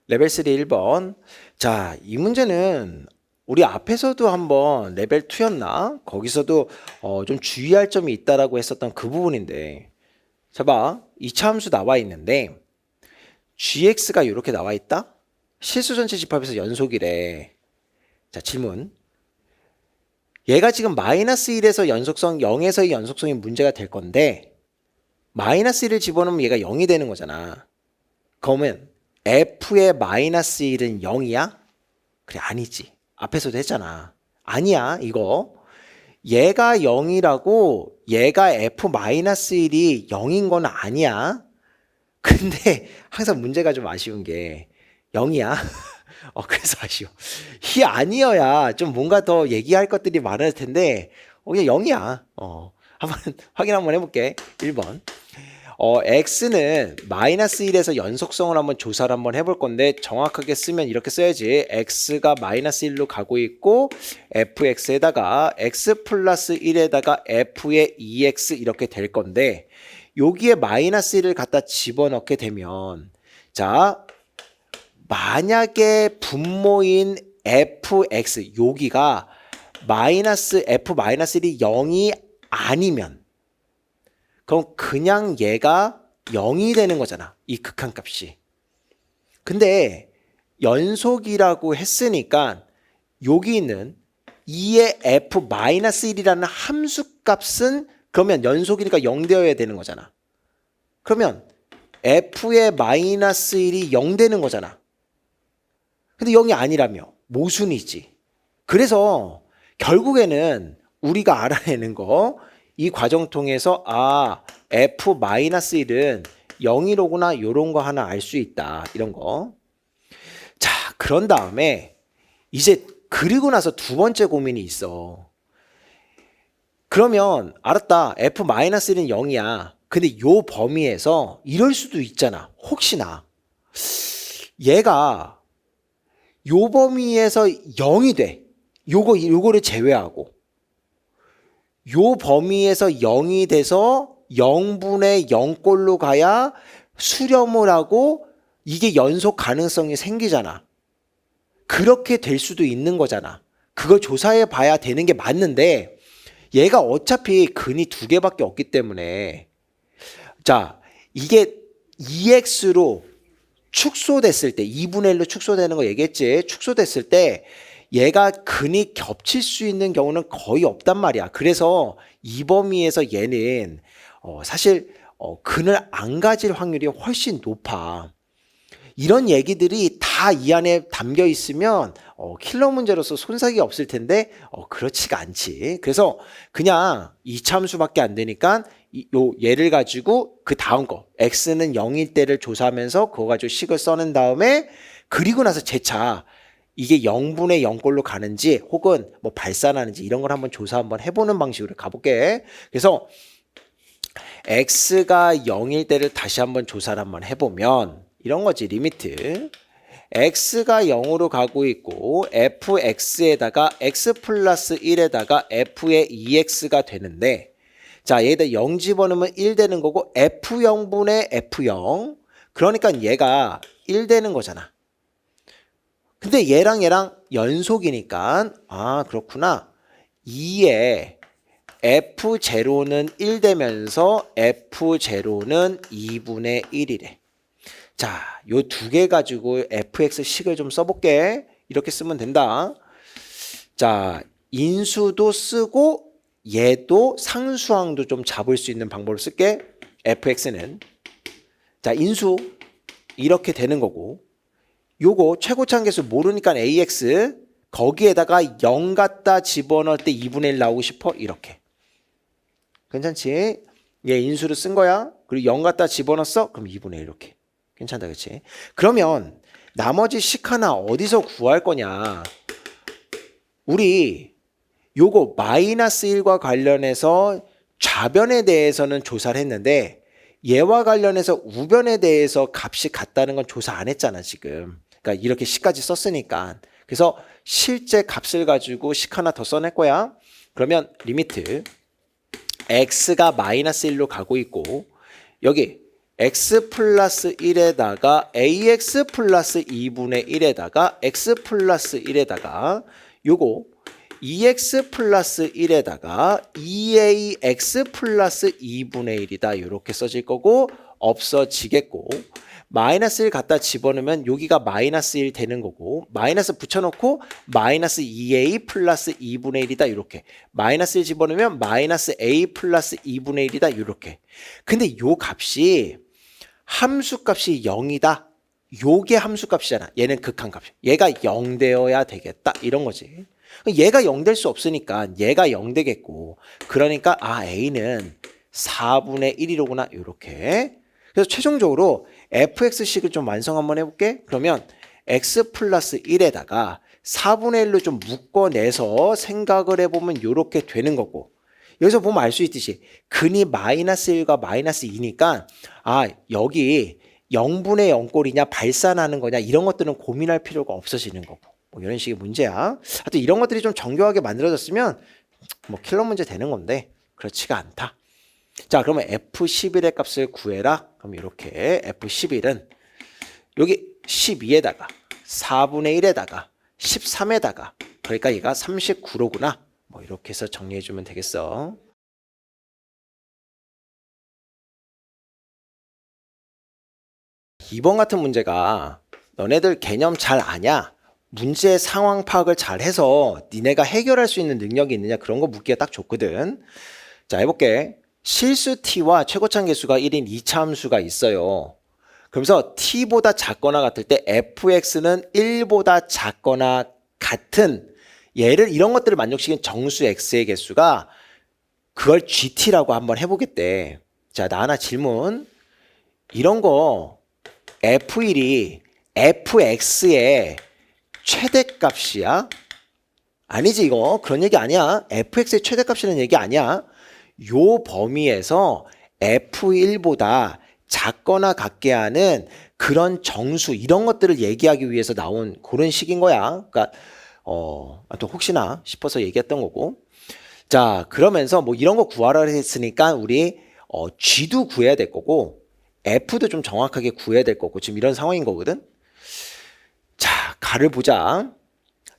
레벨 3 1번. 자, 이 문제는 우리 앞에서도 한번 레벨 2였나? 거기서도 좀 주의할 점이 있다라고 했었던 그 부분인데, 자 봐. 2차 함수 나와 있는데 gx가 이렇게 나와 있다? 실수 전체 집합에서 연속이래. 자, 질문. 얘가 지금 마이너스 1에서 연속성, 0에서의 연속성이 문제가 될 건데 마이너스 1을 집어넣으면 얘가 0이 되는 거잖아. 그러면 f의 마이너스 1은 0이야? 그래, 아니지. 앞에서도 했잖아. 아니야, 이거. 얘가 0이라고 얘가 f 마이너스 1이 0인 건 아니야. 근데 항상 문제가 좀 아쉬운 게 0이야. 그래서 아쉬워. 이 아니어야 좀 뭔가 더 얘기할 것들이 많을 텐데, 그냥 0이야. 한번 확인 한번 해볼게. 1번. x는 마이너스 1에서 연속성을 한번 조사를 한번 해볼 건데, 정확하게 쓰면 이렇게 써야지. x가 마이너스 1로 가고 있고, fx에다가 x 플러스 1에다가 f의 2x 이렇게 될 건데, 여기에 마이너스 1을 갖다 집어넣게 되면, 자, 만약에 분모인 fx, 여기가 마이너스 f 마이너스 1이 0이 아니면, 그럼 그냥 얘가 0이 되는 거잖아. 이 극한값이. 근데 연속이라고 했으니까 여기 있는 2의 f-1이라는 함수값은 그러면 연속이니까 0 되어야 되는 거잖아. 그러면 f의 마이너스 1이 0 되는 거잖아. 근데 0이 아니라며 모순이지. 그래서 결국에는 우리가 알아내는 거, 이 과정 통해서 f-1은 0이로구나, 요런 거 하나 알 수 있다. 이런 거. 자, 그런 다음에 이제 그리고 나서 두 번째 고민이 있어. 그러면 알았다. f-1은 0이야. 근데 요 범위에서 이럴 수도 있잖아. 혹시나 얘가 요 범위에서 0이 돼. 요거를 제외하고. 요 범위에서 0이 돼서 0분의 0꼴로 가야 수렴을 하고 이게 연속 가능성이 생기잖아. 그렇게 될 수도 있는 거잖아. 그걸 조사해 봐야 되는 게 맞는데 얘가 어차피 근이 두 개밖에 없기 때문에, 자, 이게 2x로 축소됐을 때, 2분의 1로 축소되는 거 얘기했지. 축소됐을 때 얘가 근이 겹칠 수 있는 경우는 거의 없단 말이야. 그래서 이 범위에서 얘는 사실 근을 안 가질 확률이 훨씬 높아. 이런 얘기들이 다 이 안에 담겨 있으면 킬러 문제로서 손색이 없을 텐데 그렇지가 않지. 그래서 그냥 이참수밖에 안 되니까 요 얘를 가지고 그 다음 거 x는 0일 때를 조사하면서 그거 가지고 식을 써낸 다음에, 그리고 나서 재차 이게 0분의 0꼴로 가는지 혹은 뭐 발산하는지 이런 걸 한번 조사 한번 해보는 방식으로 가볼게. 그래서 x가 0일 때를 다시 한번 조사를 한번 해보면 이런 거지. 리미트 x가 0으로 가고 있고 fx에다가 x 플러스 1에다가 f의 2x가 되는데, 자, 얘에다 0 집어넣으면 1 되는 거고 f0분의 f0, 그러니까 얘가 1 되는 거잖아. 근데 얘랑 연속이니까 그렇구나. 2에 f0는 1 되면서 f0는 2분의 1이래. 자, 요 두 개 가지고 fx식을 좀 써볼게. 이렇게 쓰면 된다. 자, 인수도 쓰고 얘도 상수항도 좀 잡을 수 있는 방법을 쓸게. fx는, 자, 인수 이렇게 되는 거고, 요거 최고차항계수 모르니까 ax, 거기에다가 0 갖다 집어넣을 때 2분의 1 나오고 싶어? 이렇게. 괜찮지? 얘 인수를 쓴 거야. 그리고 0 갖다 집어넣었어? 그럼 2분의 1 이렇게. 괜찮다, 그치? 그러면 나머지 식 하나 어디서 구할 거냐? 우리 요거 마이너스 1과 관련해서 좌변에 대해서는 조사를 했는데 얘와 관련해서 우변에 대해서 값이 같다는 건 조사 안 했잖아, 지금. 그러니까 이렇게 식까지 썼으니까. 그래서 실제 값을 가지고 식 하나 더 써낼 거야. 그러면 리미트 x가 마이너스 1로 가고 있고, 여기 x 플러스 1에다가 ax 플러스 2분의 1에다가 x 플러스 1에다가 요거 2x 플러스 1에다가 2ax 플러스 2분의 1이다. 이렇게 써질 거고 없어지겠고 마이너스 1 갖다 집어넣으면 여기가 마이너스 1 되는 거고 마이너스 붙여놓고 마이너스 2a 플러스 2분의 1이다. 이렇게 마이너스 1 집어넣으면 마이너스 a 플러스 2분의 1이다. 이렇게 근데 요 값이 함수값이 0이다. 요게 함수값이잖아. 얘는 극한값. 얘가 0 되어야 되겠다. 이런 거지. 얘가 0 될 수 없으니까 얘가 0 되겠고 그러니까 a는 4분의 1이로구나. 이렇게. 그래서 최종적으로 fx식을 좀 완성 한번 해볼게. 그러면 x 플러스 1에다가 4분의 1로 좀 묶어내서 생각을 해보면 이렇게 되는 거고 여기서 보면 알 수 있듯이 근이 마이너스 1과 마이너스 2니까 여기 0분의 0꼴이냐 발산하는 거냐 이런 것들은 고민할 필요가 없어지는 거고 뭐 이런 식의 문제야. 하여튼 이런 것들이 좀 정교하게 만들어졌으면 뭐 킬러 문제 되는 건데 그렇지가 않다. 자 그러면 F11의 값을 구해라. 그럼 이렇게 F11은 여기 12에다가 4분의 1에다가 13에다가 그러니까 얘가 39로구나. 뭐 이렇게 해서 정리해 주면 되겠어. 이번 같은 문제가 너네들 개념 잘 아냐? 문제 상황 파악을 잘 해서 니네가 해결할 수 있는 능력이 있느냐 그런 거 묻기가 딱 좋거든. 자 해볼게. 실수 t와 최고참 개수가 1인 2차 함수가 있어요. 그러면서 t보다 작거나 같을 때 fx는 1보다 작거나 같은 얘를 이런 것들을 만족시킨 정수 x의 개수가 그걸 gt라고 한번 해보겠대. 자, 나 하나 질문. 이런 거 f1이 fx의 최대값이야? 아니지 이거 그런 얘기 아니야. fx의 최대값이라는 얘기 아니야. 요 범위에서 f1보다 작거나 같게 하는 그런 정수 이런 것들을 얘기하기 위해서 나온 그런 식인 거야. 그러니까 또 혹시나 싶어서 얘기했던 거고. 자 그러면서 뭐 이런 거 구하라 했으니까 우리 g도 구해야 될 거고 f도 좀 정확하게 구해야 될 거고 지금 이런 상황인 거거든. 자 가를 보자.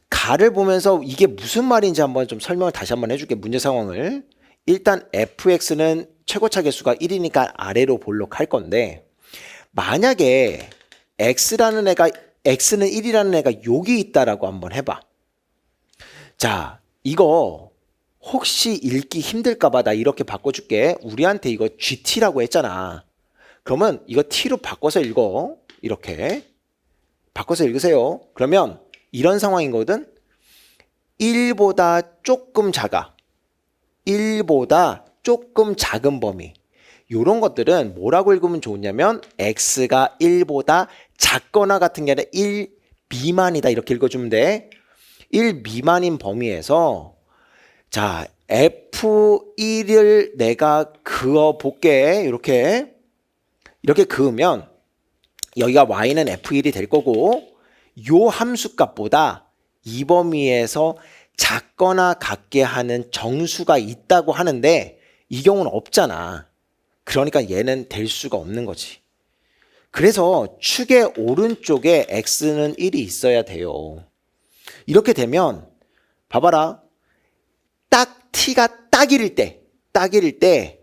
가를 보면서 이게 무슨 말인지 한번 좀 설명을 다시 한번 해줄게. 문제 상황을. 일단 fx는 최고차 개수가 1이니까 아래로 볼록할 건데 만약에 x는 1이라는 애가 여기 있다라고 한번 해봐. 자 이거 혹시 읽기 힘들까봐 나 이렇게 바꿔줄게. 우리한테 이거 gt라고 했잖아. 그러면 이거 t로 바꿔서 읽어. 이렇게 바꿔서 읽으세요. 그러면 이런 상황인 거거든. 1보다 조금 작아. 1보다 조금 작은 범위. 이런 것들은 뭐라고 읽으면 좋냐면 x가 1보다 작거나 같은 게 아니라 1 미만이다. 이렇게 읽어주면 돼. 1 미만인 범위에서 자 f1을 내가 그어볼게. 이렇게 그으면 여기가 y는 f1이 될 거고 요 함수값보다 이 범위에서 작거나 같게 하는 정수가 있다고 하는데 이 경우는 없잖아. 그러니까 얘는 될 수가 없는 거지. 그래서 축의 오른쪽에 x는 1이 있어야 돼요. 이렇게 되면 봐봐라. 딱 t가 딱 1일 때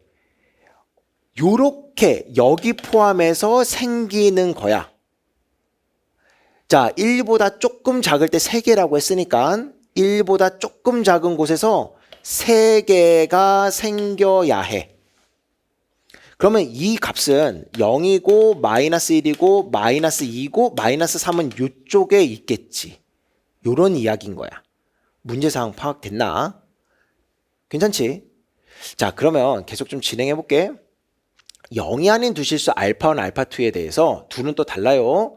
요렇게 여기 포함해서 생기는 거야. 자 1보다 조금 작을 때 3개라고 했으니까 1보다 조금 작은 곳에서 3개가 생겨야 해. 그러면 이 값은 0이고 마이너스 1이고 마이너스 2고 마이너스 3은 이쪽에 있겠지. 요런 이야기인 거야. 문제사항 파악됐나? 괜찮지? 자 그러면 계속 좀 진행해 볼게. 0이 아닌 두 실수 알파1, 알파2에 대해서 둘은 또 달라요.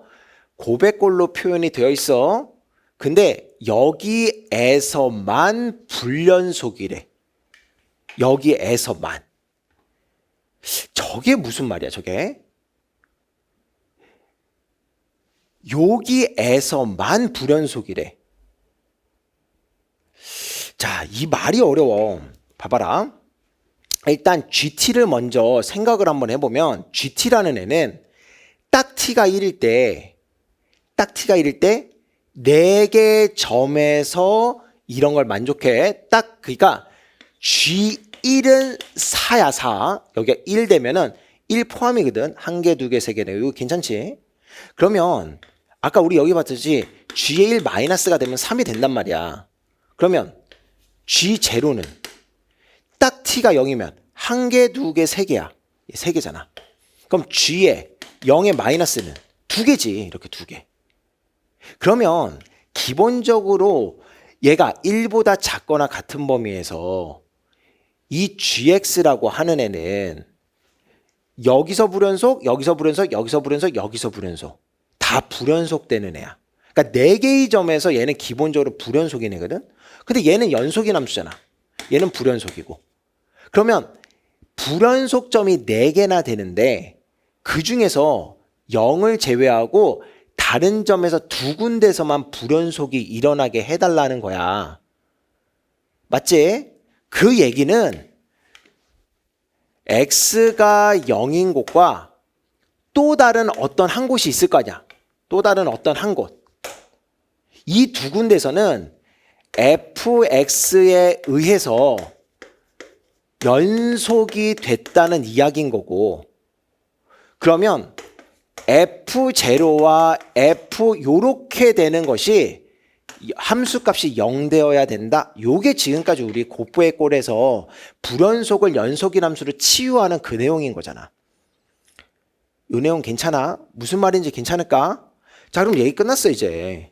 고백꼴로 표현이 되어 있어. 근데 여기에서만 불연속이래. 여기에서만. 저게 무슨 말이야 저게? 여기에서만 불연속이래. 자, 이 말이 어려워. 봐봐라. 일단 GT를 먼저 생각을 한번 해보면 GT라는 애는 딱 T가 1일 때 4개 점에서 이런 걸 만족해. 딱 그러니까 G1은 4야 4. 여기가 1 되면은 1 포함이거든. 1개, 2개, 3개네. 이거 괜찮지? 그러면 아까 우리 여기 봤듯이 G의 1 마이너스가 되면 3이 된단 말이야. 그러면 G0는 딱 T가 0이면 1개, 2개, 3개야. 3개잖아. 그럼 G의 0의 마이너스는 2개지. 이렇게 2개. 그러면 기본적으로 얘가 1보다 작거나 같은 범위에서 이 GX라고 하는 애는 여기서 불연속, 여기서 불연속, 여기서 불연속, 여기서 불연속 다 불연속되는 애야. 그러니까 4개의 점에서 얘는 기본적으로 불연속인 애거든. 근데 얘는 연속인 함수잖아. 얘는 불연속이고. 그러면 불연속점이 4개나 되는데 그 중에서 0을 제외하고 다른 점에서 2군데서만 불연속이 일어나게 해달라는 거야. 맞지? 그 얘기는 x가 0인 곳과 또 다른 어떤 한 곳이 있을 거 아니야. 또 다른 어떤 한 곳. 이 2군데서는 fx에 의해서 연속이 됐다는 이야기인 거고, 그러면 f0와 f 요렇게 되는 것이 함수값이 0 되어야 된다. 요게 지금까지 우리 고프의 꼴에서 불연속을 연속인 함수로 치유하는 그 내용인 거잖아. 요 내용 괜찮아? 무슨 말인지 괜찮을까? 자, 그럼 얘기 끝났어 이제.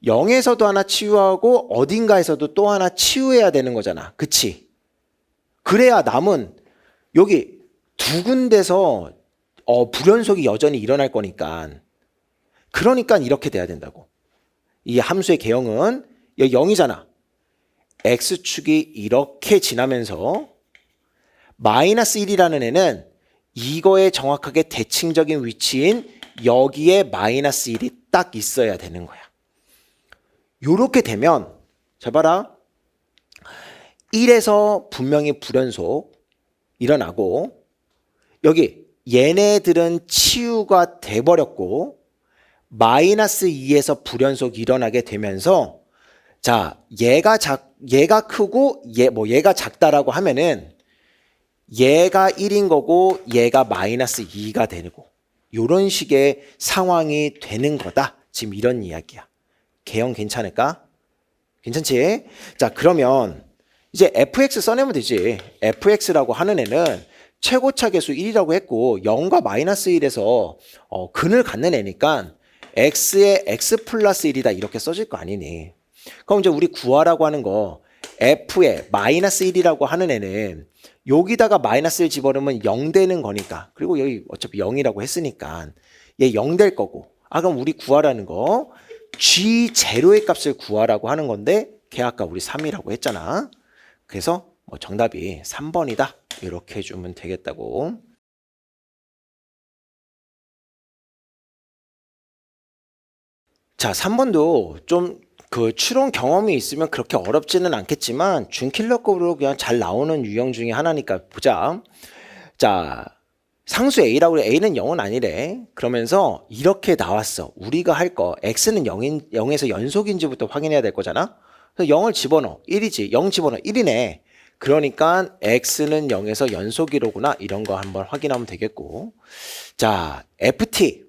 0에서도 하나 치유하고 어딘가에서도 또 하나 치유해야 되는 거잖아. 그치? 그래야 남은 여기 2군데서 불연속이 여전히 일어날 거니까. 그러니까 이렇게 돼야 된다고. 이 함수의 개형은 여기 0이잖아. x축이 이렇게 지나면서 마이너스 1이라는 애는 이거에 정확하게 대칭적인 위치인 여기에 마이너스 1이 딱 있어야 되는 거야. 요렇게 되면 잘 봐라. 1에서 분명히 불연속 일어나고 여기 얘네들은 치유가 돼버렸고 마이너스 2에서 불연속이 일어나게 되면서 자 얘가 크고 얘가 작다라고 하면은 얘가 1인 거고 얘가 마이너스 2가 되고 요런 식의 상황이 되는 거다. 지금 이런 이야기야. 개형 괜찮을까? 괜찮지? 자, 그러면 이제 fx 써내면 되지. fx라고 하는 애는 최고차 계수 1이라고 했고 0과 마이너스 1에서 근을 갖는 애니까 x에 x 플러스 1이다 이렇게 써질 거 아니니. 그럼 이제 우리 구하라고 하는 거 f에 마이너스 1이라고 하는 애는 여기다가 마이너스 1 집어넣으면 0 되는 거니까. 그리고 여기 어차피 0이라고 했으니까 얘 0 될 거고. 아, 그럼 우리 구하라는 거 G0의 값을 구하라고 하는 건데 걔 아까 우리 3이라고 했잖아. 그래서 정답이 3번이다. 이렇게 해주면 되겠다고. 자, 3번도 좀 그 추론 경험이 있으면 그렇게 어렵지는 않겠지만 준킬러급으로 그냥 잘 나오는 유형 중에 하나니까 보자. 자, 상수 A라고 그래. A는 0은 아니래. 그러면서 이렇게 나왔어. 우리가 할 거 X는 0에서 연속인지부터 확인해야 될 거잖아. 그래서 0을 집어넣어. 1이지. 0 집어넣어. 1이네. 그러니까 X는 0에서 연속이로구나. 이런 거 한번 확인하면 되겠고. 자, FT.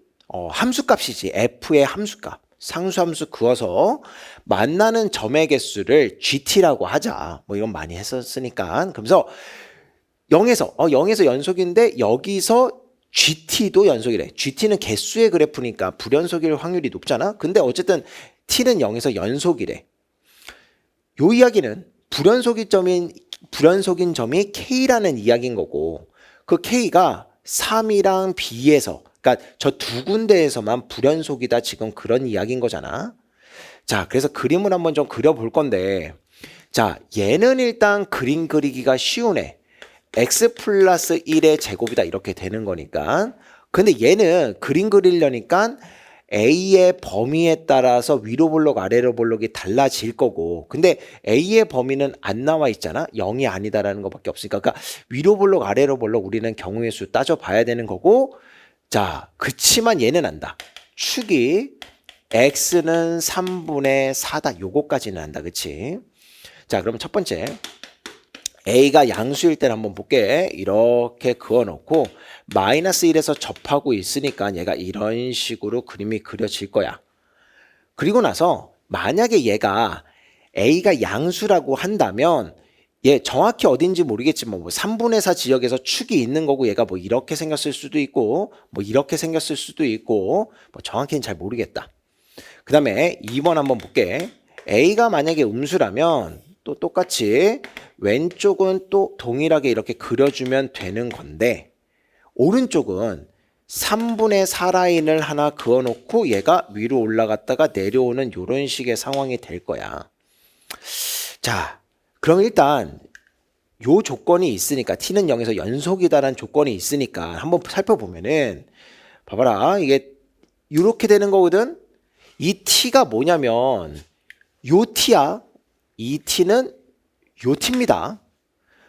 함수값이지. F의 함수값. 상수함수 그어서 만나는 점의 개수를 GT라고 하자. 뭐 이건 많이 했었으니까. 그러면서 0에서 연속인데 여기서 GT도 연속이래. GT는 개수의 그래프니까 불연속일 확률이 높잖아. 근데 어쨌든 T는 0에서 연속이래. 요 이야기는 불연속인 점이 K라는 이야기인 거고 그 K가 3이랑 B에서 그러니까 저 2군데에서만 불연속이다 지금 그런 이야기인 거잖아. 자, 그래서 그림을 한번 좀 그려볼 건데 자, 얘는 일단 그림 그리기가 쉬우네. x 플러스 1의 제곱이다 이렇게 되는 거니까. 근데 얘는 그림 그리려니까 A의 범위에 따라서 위로 볼록 아래로 볼록이 달라질 거고, 근데 A의 범위는 안 나와 있잖아. 0이 아니다라는 것밖에 없으니까. 그러니까 위로 볼록 아래로 볼록 우리는 경우의 수 따져봐야 되는 거고, 자, 그치만 얘는 안다. 축이 x는 3분의 4다. 요거까지는 안다. 그치? 자, 그럼 첫 번째 A가 양수일 때는 한번 볼게. 이렇게 그어놓고 마이너스 1에서 접하고 있으니까 얘가 이런 식으로 그림이 그려질 거야. 그리고 나서 만약에 얘가 A가 양수라고 한다면 얘 정확히 어딘지 모르겠지만 뭐 3분의 4 지역에서 축이 있는 거고 얘가 뭐 이렇게 생겼을 수도 있고 뭐 이렇게 생겼을 수도 있고 뭐 정확히는 잘 모르겠다. 그 다음에 2번 한번 볼게. A가 만약에 음수라면 또 똑같이 왼쪽은 또 동일하게 이렇게 그려주면 되는 건데 오른쪽은 3분의 4 라인을 하나 그어놓고 얘가 위로 올라갔다가 내려오는 이런 식의 상황이 될 거야. 자, 그럼 일단 요 조건이 있으니까 t는 0에서 연속이다라는 조건이 있으니까 한번 살펴보면은 봐봐라. 이게 이렇게 되는 거거든. 이 t가 뭐냐면 요 t야. 이 t는 요 t입니다.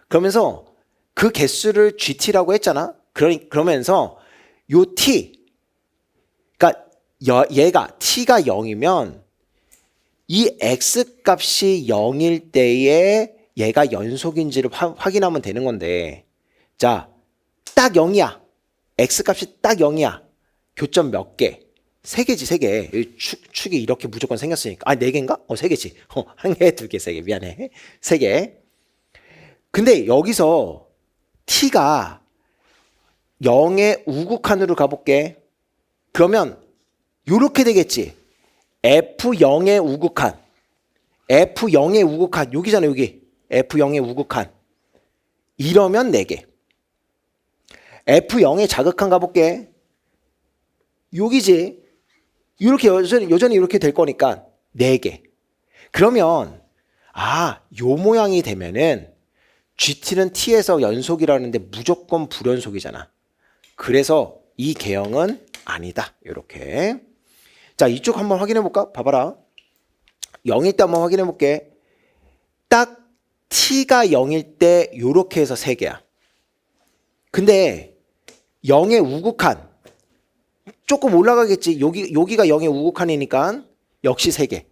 그러면서 그 개수를 gt라고 했잖아. 그러면서 요 t, 그러니까 얘가 t가 0이면 이 x 값이 0일 때에 얘가 연속인지를 확인하면 되는 건데, 자, 딱 0이야. x 값이 딱 0이야. 교점 몇 개? 3개지, 3개. 축이 이렇게 무조건 생겼으니까. 아, 4개인가? 3개지. 1개, 2개, 3개. 미안해. 3개. 근데 여기서 t가 0의 우극한으로 가볼게. 그러면 요렇게 되겠지. F0의 우극한. F0의 우극한. 여기잖아, 여기. F0의 우극한. 이러면 4개. F0의 자극한 가볼게. 여기지. 이렇게 여전히 이렇게 될 거니까 4개. 그러면 요 모양이 되면은 GT는 T에서 연속이라는데 무조건 불연속이잖아. 그래서 이 개형은 아니다. 이렇게. 자, 이쪽 한번 확인해 볼까? 봐봐라. 0일 때 한번 확인해 볼게. 딱 t가 0일 때 이렇게 해서 3개야. 근데 0의 우극한 조금 올라가겠지. 여기가 0의 우극한이니까 역시 3개.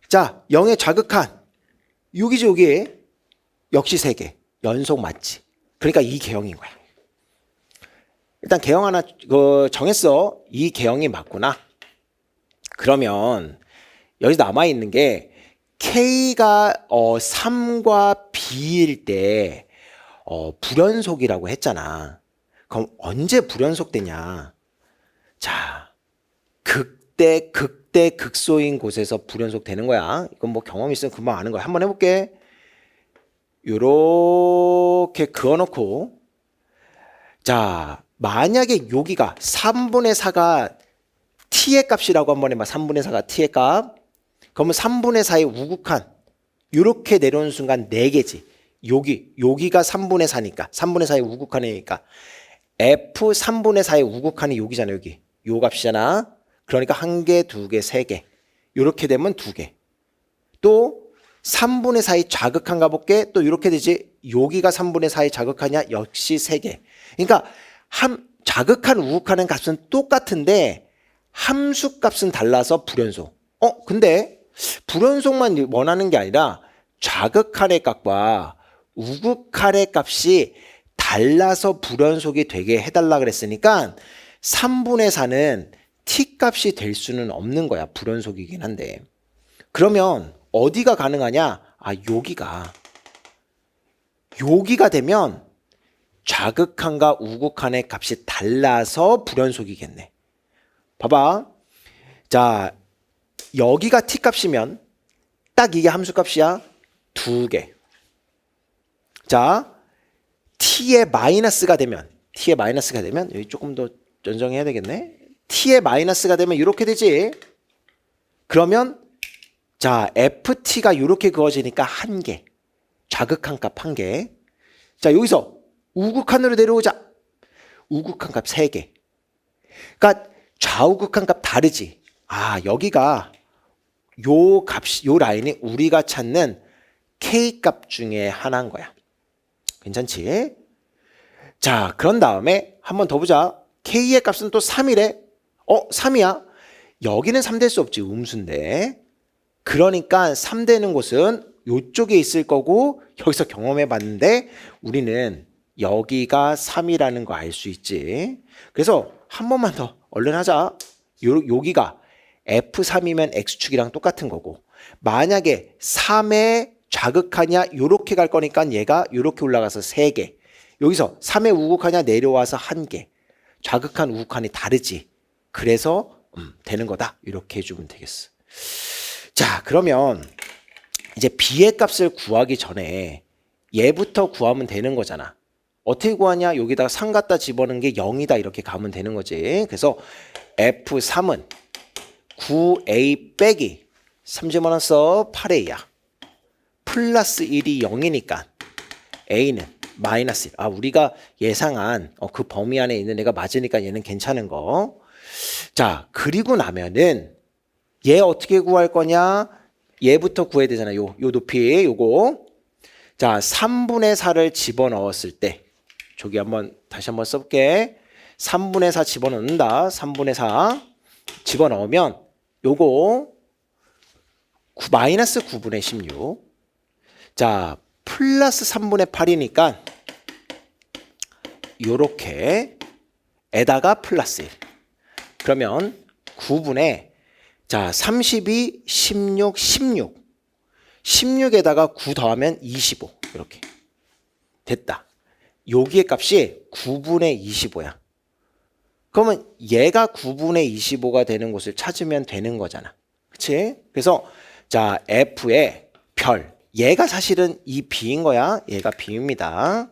자, 0의 좌극한 여기지, 여기. 역시 3개. 연속 맞지. 그러니까 이 개형인 거야. 일단 개형 하나 정했어. 이 개형이 맞구나. 그러면 여기서 남아있는 게 K가 3과 B일 때 불연속이라고 했잖아. 그럼 언제 불연속되냐? 자, 극소인 곳에서 불연속 되는 거야. 이건 뭐 경험 있으면 금방 아는 거야. 한번 해볼게. 요렇게 그어놓고, 자, 만약에 여기가 3분의 4가 t의 값이라고 한번 해봐. 3분의 4가 t의 값. 그러면 3분의 4의 우극한 이렇게 내려오는 순간 4개지. 여기가 3분의 4니까 3분의 4의 우극한이니까 f 3분의 4의 우극한이 여기잖아. 여기 요 값이잖아. 그러니까 1개, 2개, 3개. 이렇게 되면 2개. 또 3분의 4의 좌극한 가볼게. 또 이렇게 되지. 여기가 3분의 4의 좌극한이야. 역시 3개. 그러니까 좌극한 우극한의 값은 똑같은데 함수 값은 달라서 불연속. 근데 불연속만 원하는 게 아니라 좌극한의 값과 우극한의 값이 달라서 불연속이 되게 해달라 그랬으니까 3분의 4는 t 값이 될 수는 없는 거야. 불연속이긴 한데. 그러면 어디가 가능하냐? 여기가 되면 좌극한과 우극한의 값이 달라서 불연속이겠네. 봐봐. 자, 여기가 t 값이면 딱 이게 함수 값이야. 2개. 자, t의 마이너스가 되면 여기 조금 더 연정해야 되겠네. t의 마이너스가 되면 이렇게 되지. 그러면 자, ft가 이렇게 그어지니까 1개. 좌극한 값 1개. 자, 여기서 우극한으로 내려오자. 우극한 값 3개. 그러니까 좌우 극한값 다르지? 여기가 요 값이, 요 라인이 우리가 찾는 K값 중에 하나인 거야. 괜찮지? 자, 그런 다음에 한 번 더 보자. K의 값은 또 3이래. 3이야? 여기는 3 될 수 없지. 음수인데. 그러니까 3 되는 곳은 요쪽에 있을 거고, 여기서 경험해 봤는데 우리는 여기가 3이라는 거 알 수 있지. 그래서 한 번만 더 얼른 하자. 여기가 F3이면 X축이랑 똑같은 거고, 만약에 3의 좌극하냐 요렇게 갈 거니까 얘가 요렇게 올라가서 3개, 여기서 3의 우극하냐 내려와서 1개, 좌극한 우극한이 다르지. 그래서 되는 거다. 이렇게 해주면 되겠어. 자, 그러면 이제 B의 값을 구하기 전에 얘부터 구하면 되는 거잖아. 어떻게 구하냐? 여기다가 3 갖다 집어넣은 게 0이다 이렇게 가면 되는 거지. 그래서 F3은 9A 빼기 3 집어넣었어 8A야. 플러스 1이 0이니까 A는 마이너스 1. 우리가 예상한 그 범위 안에 있는 애가 맞으니까 얘는 괜찮은 거. 자, 그리고 나면은 얘 어떻게 구할 거냐? 얘부터 구해야 되잖아. 요 높이 요거. 자, 3분의 4를 집어넣었을 때, 저기 다시 한번 써볼게. 3분의 4 집어넣는다. 3분의 4 집어넣으면 요거 마이너스 9분의 16. 자, 플러스 3분의 8이니까 요렇게 에다가 플러스 1. 그러면 9분의 32, 16, 16. 16에다가 9 더하면 25. 이렇게 됐다. 여기의 값이 9분의 25야. 그러면 얘가 9분의 25가 되는 곳을 찾으면 되는 거잖아. 그치? 그래서 자, F의 별, 얘가 사실은 이 B인 거야. 얘가 B입니다.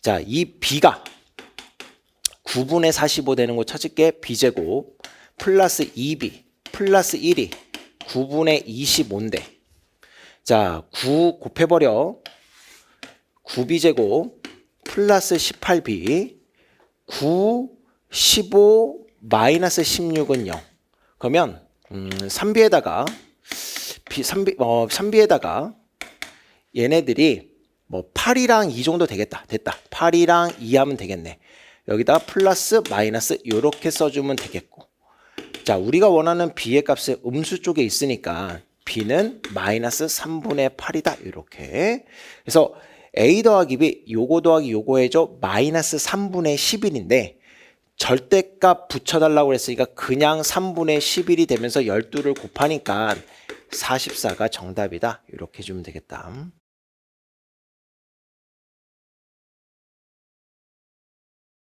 자, 이 B가 9분의 45 되는 곳 찾을게. B제곱 플러스 2B 플러스 1이 9분의 25인데, 자, 9 곱해버려. 9B제곱 플러스 18B 9, 15 마이너스 16은 0. 그러면 3B에다가 3B에다가 얘네들이 8이랑 2 정도 되겠다. 됐다. 8이랑 2 하면 되겠네. 여기다 플러스 마이너스 이렇게 써주면 되겠고, 자, 우리가 원하는 B의 값은 음수 쪽에 있으니까 B는 마이너스 3분의 8이다. 이렇게. 그래서 A 더하기 B, 요거 더하기 요거 해줘 마이너스 3분의 11인데 절대값 붙여달라고 했으니까 그냥 3분의 11이 되면서 12를 곱하니까 44가 정답이다. 이렇게 해주면 되겠다.